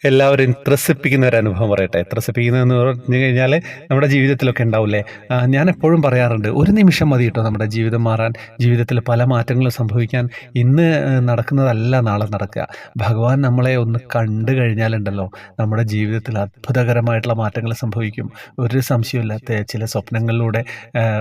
എല്ലാവരെയും ത്രസിപ്പിക്കുന്ന ഒരു അനുഭവം പറയട്ടെ. ത്രസിപ്പിക്കുന്നതെന്ന് പറഞ്ഞു കഴിഞ്ഞാൽ നമ്മുടെ ജീവിതത്തിലൊക്കെ ഉണ്ടാവില്ലേ? ഞാൻ എപ്പോഴും പറയാറുണ്ട്, ഒരു നിമിഷം മതി കേട്ടോ നമ്മുടെ ജീവിതം മാറാൻ, ജീവിതത്തിൽ പല മാറ്റങ്ങളും സംഭവിക്കാൻ. ഇന്ന് നടക്കുന്നതല്ല നാളെ നടക്കുക. ഭഗവാൻ നമ്മളെ ഒന്ന് കണ്ടു കഴിഞ്ഞാലുണ്ടല്ലോ, നമ്മുടെ ജീവിതത്തിൽ അത്ഭുതകരമായിട്ടുള്ള മാറ്റങ്ങൾ സംഭവിക്കും. ഒരു സംശയവുമില്ല. ചില സ്വപ്നങ്ങളിലൂടെ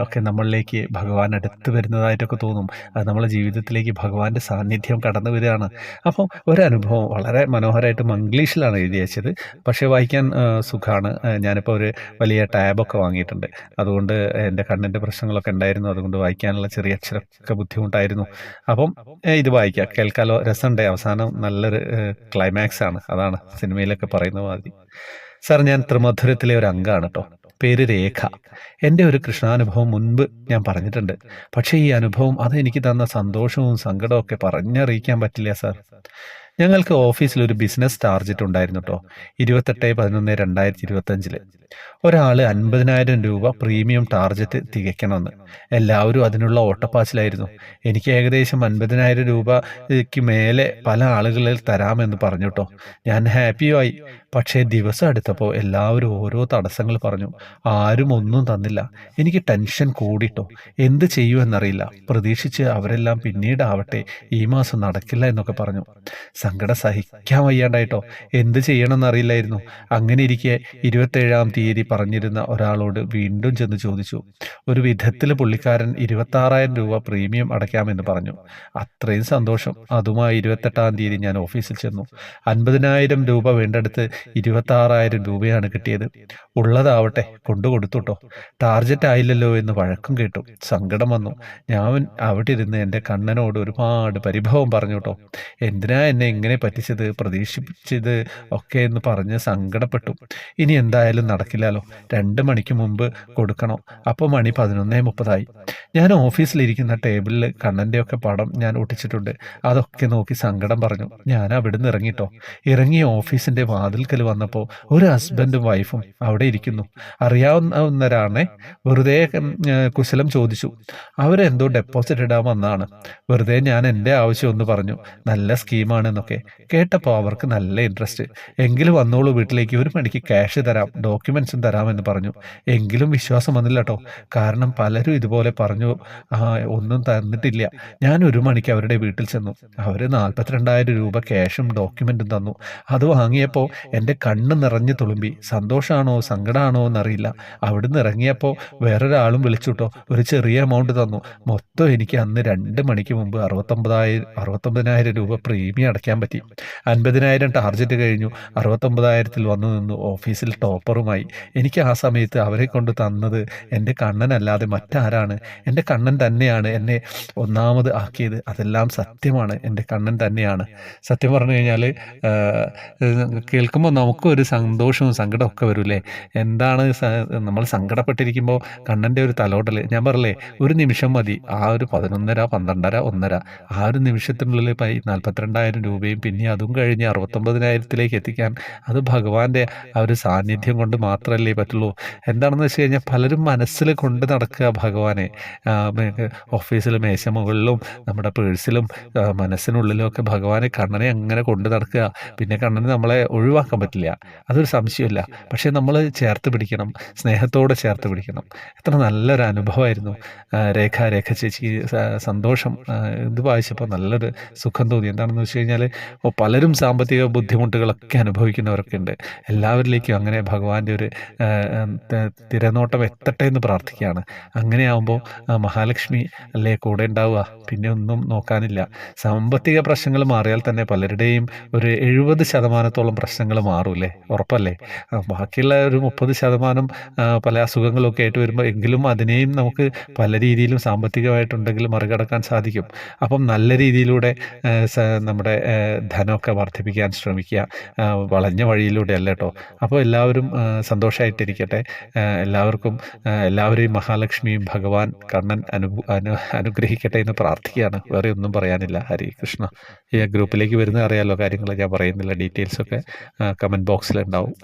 ഒക്കെ നമ്മളിലേക്ക് ഭഗവാൻ അടുത്ത് വരുന്നതായിട്ടൊക്കെ തോന്നും. അത് നമ്മുടെ ജീവിതത്തിലേക്ക് ഭഗവാന്റെ സാന്നിധ്യം കടന്നു വരികയാണ്. അപ്പോൾ ഒരനുഭവം വളരെ മനോഹരമായിട്ട് മംഗ്ലീഷിലാണ് എഴുതി അയച്ചത്. പക്ഷേ വായിക്കാൻ സുഖമാണ്. ഞാനിപ്പോൾ ഒരു വലിയ ടാബൊക്കെ വാങ്ങിയിട്ടുണ്ട്. അതുകൊണ്ട് എൻ്റെ കണ്ണിൻ്റെ പ്രശ്നങ്ങളൊക്കെ ഉണ്ടായിരുന്നു. അതുകൊണ്ട് വായിക്കാനുള്ള ചെറിയ അക്ഷരമൊക്കെ ബുദ്ധിമുട്ടായിരുന്നു. അപ്പം ഇത് വായിക്കാം, കേൾക്കാലോ. രസമുണ്ട്. അവസാനം നല്ലൊരു ക്ലൈമാക്സ് ആണ്. അതാണ് സിനിമയിലൊക്കെ പറയുന്ന മാതിരി. സാർ, ഞാൻ ത്രിമധുരത്തിലെ ഒരു അംഗമാണ് കേട്ടോ. പേര് രേഖ. എൻ്റെ ഒരു കൃഷ്ണാനുഭവം മുൻപ് ഞാൻ പറഞ്ഞിട്ടുണ്ട്. പക്ഷേ ഈ അനുഭവം അതെനിക്ക് തന്ന സന്തോഷവും സങ്കടവും ഒക്കെ പറഞ്ഞറിയിക്കാൻ പറ്റില്ല സാർ. ഞങ്ങൾക്ക് ഓഫീസിൽ ഒരു ബിസിനസ് ടാർജറ്റ് ഉണ്ടായിരുന്നു കേട്ടോ. 28/11/2025 ഒരാൾ 50,000 രൂപ പ്രീമിയം ടാർജറ്റ് തികയ്ക്കണമെന്ന്. എല്ലാവരും അതിനുള്ള ഓട്ടപ്പാച്ചിലായിരുന്നു. എനിക്ക് ഏകദേശം 50,000 രൂപയ്ക്ക് മേലെ പല ആളുകളിൽ തരാമെന്ന് പറഞ്ഞു കേട്ടോ. ഞാൻ ഹാപ്പിയുമായി. പക്ഷേ ദിവസം അടുത്തപ്പോൾ എല്ലാവരും ഓരോ തടസ്സങ്ങൾ പറഞ്ഞു. ആരും ഒന്നും തന്നില്ല. എനിക്ക് ടെൻഷൻ കൂടിട്ടോ. എന്ത് ചെയ്യുമെന്നറിയില്ല. പ്രതീക്ഷിച്ച് അവരെല്ലാം പിന്നീടാവട്ടെ, ഈ മാസം നടക്കില്ല എന്നൊക്കെ പറഞ്ഞു. സങ്കടം സഹിക്കാൻ വയ്യാണ്ടായിട്ടോ. എന്ത് ചെയ്യണമെന്നറിയില്ലായിരുന്നു. അങ്ങനെ ഇരിക്കെ 27-ാം തീയതി പറഞ്ഞിരുന്ന ഒരാളോട് വീണ്ടും ചെന്ന് ചോദിച്ചു. ഒരു വിധത്തിൽ പുള്ളിക്കാരൻ 26,000 രൂപ പ്രീമിയം അടയ്ക്കാമെന്ന് പറഞ്ഞു. അത്രയും സന്തോഷം. അതുമായി 28-ാം തീയതി ഞാൻ ഓഫീസിൽ ചെന്നു. 50,000 രൂപ വേണ്ടടുത്ത് 26,000 രൂപയാണ് കിട്ടിയത്. ഉള്ളതാവട്ടെ കൊണ്ടുകൊടുത്തുട്ടോ. ടാർജറ്റ് ആയില്ലല്ലോ എന്ന് വഴക്കും കേട്ടു. സങ്കടം വന്നു. ഞാൻ അവിടെ ഇരുന്ന് എൻ്റെ കണ്ണനോട് ഒരുപാട് പരിഭവം പറഞ്ഞു കേട്ടോ. എന്തിനാ എന്നെ ഇങ്ങനെ പറ്റിച്ചത്, പ്രതീക്ഷിച്ചത് ഒക്കെ എന്ന് പറഞ്ഞ് സങ്കടപ്പെട്ടു. ഇനി എന്തായാലും നടക്കില്ലല്ലോ. 2 മണിക്ക് മുമ്പ് കൊടുക്കണം. അപ്പോൾ മണി 11:30 ഞാൻ ഓഫീസിലിരിക്കുന്ന ടേബിളിൽ കണ്ണൻ്റെയൊക്കെ പടം ഞാൻ ഒട്ടിച്ചിട്ടുണ്ട്. അതൊക്കെ നോക്കി സങ്കടം പറഞ്ഞു. ഞാൻ അവിടുന്ന് ഇറങ്ങിട്ടോ. ഇറങ്ങി ഓഫീസിൻ്റെ വാതിൽക്കൽ വന്നപ്പോൾ ഒരു ഹസ്ബൻഡും വൈഫും അവിടെ ഇരിക്കുന്നു. അറിയാവുന്നവരാണേ. വെറുതെ കുശലം ചോദിച്ചു. അവരെന്തോ ഡെപ്പോസിറ്റ് ഇടാൻ വന്നതാണ്. വെറുതെ ഞാൻ എൻ്റെ ആവശ്യം ഒന്ന് പറഞ്ഞു. നല്ല സ്കീമാണെന്നൊക്കെ കേട്ടപ്പോൾ അവർക്ക് നല്ല ഇൻട്രസ്റ്റ്. എങ്കിലും വന്നോളൂ വീട്ടിലേക്ക്, 1 മണിക്ക് ക്യാഷ് തരാം, ഡോക്യുമെൻസും തരാമെന്ന് പറഞ്ഞു. എങ്കിലും വിശ്വാസം വന്നില്ല കേട്ടോ. കാരണം പലരും ഇതുപോലെ പറഞ്ഞു. ഒന്നും തന്നിട്ടില്ല. ഞാൻ 1 മണിക്ക് അവരുടെ വീട്ടിൽ ചെന്നു. അവർ 42,000 രൂപ ക്യാഷും ഡോക്യുമെൻറ്റും തന്നു. അത് വാങ്ങിയപ്പോൾ എൻ്റെ കണ്ണ് നിറഞ്ഞു തുളുമ്പി. സന്തോഷമാണോ സങ്കടമാണോ എന്നറിയില്ല. അവിടുന്ന് ഇറങ്ങിയപ്പോൾ വേറൊരാളും വിളിച്ചുട്ടോ. ഒരു ചെറിയ എമൗണ്ട് തന്നു. മൊത്തം എനിക്ക് അന്ന് 2 മണിക്ക് മുമ്പ് 69,000 രൂപ പ്രീമിയം അടയ്ക്കാൻ പറ്റി. 50,000 ടാർജറ്റ് കഴിഞ്ഞു. 69,000-ൽ വന്നു നിന്നു. ഓഫീസിൽ ടോപ്പറുമായി. എനിക്ക് ആ സമയത്ത് അവരെ കൊണ്ട് തന്നത് എൻ്റെ കണ്ണനല്ലാതെ മറ്റാരാണ്? എൻ്റെ കണ്ണൻ തന്നെയാണ് എന്നെ ഒന്നാമത് ആക്കിയത്. അതെല്ലാം സത്യമാണ്. എൻ്റെ കണ്ണൻ തന്നെയാണ്. സത്യം പറഞ്ഞു കഴിഞ്ഞാൽ കേൾക്കുമ്പോൾ നമുക്കൊരു സന്തോഷവും സങ്കടവും ഒക്കെ വരൂലേ. എന്താണ് നമ്മൾ സങ്കടപ്പെട്ടിരിക്കുമ്പോൾ കണ്ണൻ്റെ ഒരു തലോടൽ. ഞാൻ പറഞ്ഞില്ലേ, ഒരു നിമിഷം മതി. ആ ഒരു 11:30, 12:30, 1:30 ആ ഒരു നിമിഷത്തിനുള്ളിൽ 42,000 രൂപയും പിന്നെ അതും കഴിഞ്ഞ് 69,000-ലേക്ക് എത്തിക്കാൻ അത് ഭഗവാന്റെ ആ ഒരു സാന്നിധ്യം കൊണ്ട് മാത്രമല്ലേ പറ്റുള്ളൂ. എന്താണെന്ന് വെച്ച് കഴിഞ്ഞാൽ പലരും മനസ്സിൽ കൊണ്ട് നടക്കുക ഭഗവാനെ. ഓഫീസിൽ മേശമുകളിലും നമ്മുടെ പേഴ്സിലും മനസ്സിനുള്ളിലും ഒക്കെ ഭഗവാനെ, കണ്ണനെ അങ്ങനെ കൊണ്ട് നടക്കുക. പിന്നെ കണ്ണനെ നമ്മളെ ഒഴിവാക്കാൻ പറ്റില്ല, അതൊരു സംശയമില്ല. പക്ഷേ നമ്മൾ ചേർത്ത് പിടിക്കണം, സ്നേഹത്തോടെ ചേർത്ത് പിടിക്കണം. എത്ര നല്ലൊരു അനുഭവമായിരുന്നു. രേഖ ചേച്ചി സന്തോഷം. ഇത് വായിച്ചപ്പോൾ നല്ലൊരു സുഖം തോന്നി. എന്താണെന്ന് വെച്ച് കഴിഞ്ഞാൽ പലരും സാമ്പത്തിക ബുദ്ധിമുട്ടുകളൊക്കെ അനുഭവിക്കുന്നവരൊക്കെ ഉണ്ട്. എല്ലാവരിലേക്കും അങ്ങനെ ഭഗവാന്റെ ഒരു തിരനോട്ടം എത്തട്ടെ എന്ന് പ്രാർത്ഥിക്കുകയാണ്. അങ്ങനെയാകുമ്പോൾ മഹാലക്ഷ്മി അല്ലേ കൂടെ ഉണ്ടാവുക. പിന്നെ ഒന്നും നോക്കാനില്ല. സാമ്പത്തിക പ്രശ്നങ്ങൾ മാറിയാൽ തന്നെ പലരുടെയും ഒരു 70% പ്രശ്നങ്ങൾ മാറൂല്ലേ, ഉറപ്പല്ലേ. ബാക്കിയുള്ള ഒരു 30% പല അസുഖങ്ങളൊക്കെ ആയിട്ട് വരുമ്പോൾ എങ്കിലും അതിനെയും നമുക്ക് പല രീതിയിലും സാമ്പത്തികമായിട്ടുണ്ടെങ്കിൽ മറികടക്കാൻ സാധിക്കും. അപ്പം നല്ല രീതിയിലൂടെ നമ്മുടെ ധനമൊക്കെ വർദ്ധിപ്പിക്കാൻ ശ്രമിക്കുക. വളഞ്ഞ വഴിയിലൂടെ അല്ല കേട്ടോ. അപ്പോൾ എല്ലാവരും സന്തോഷമായിട്ടിരിക്കട്ടെ. എല്ലാവരെയും മഹാലക്ഷ്മിയും ഭഗവാൻ കണ്ണൻ അനുഗ്രഹിക്കട്ടെ എന്ന് പ്രാർത്ഥിക്കുകയാണ്. വേറെ ഒന്നും പറയാനില്ല. ഹരേ കൃഷ്ണ. ഈ ഗ്രൂപ്പിലേക്ക് വരുന്നത് അറിയാമല്ലോ, കാര്യങ്ങൾ ഞാൻ പറയുന്നില്ല. ഡീറ്റെയിൽസൊക്കെ കമൻറ്റ് ബോക്സിലുണ്ടാവും.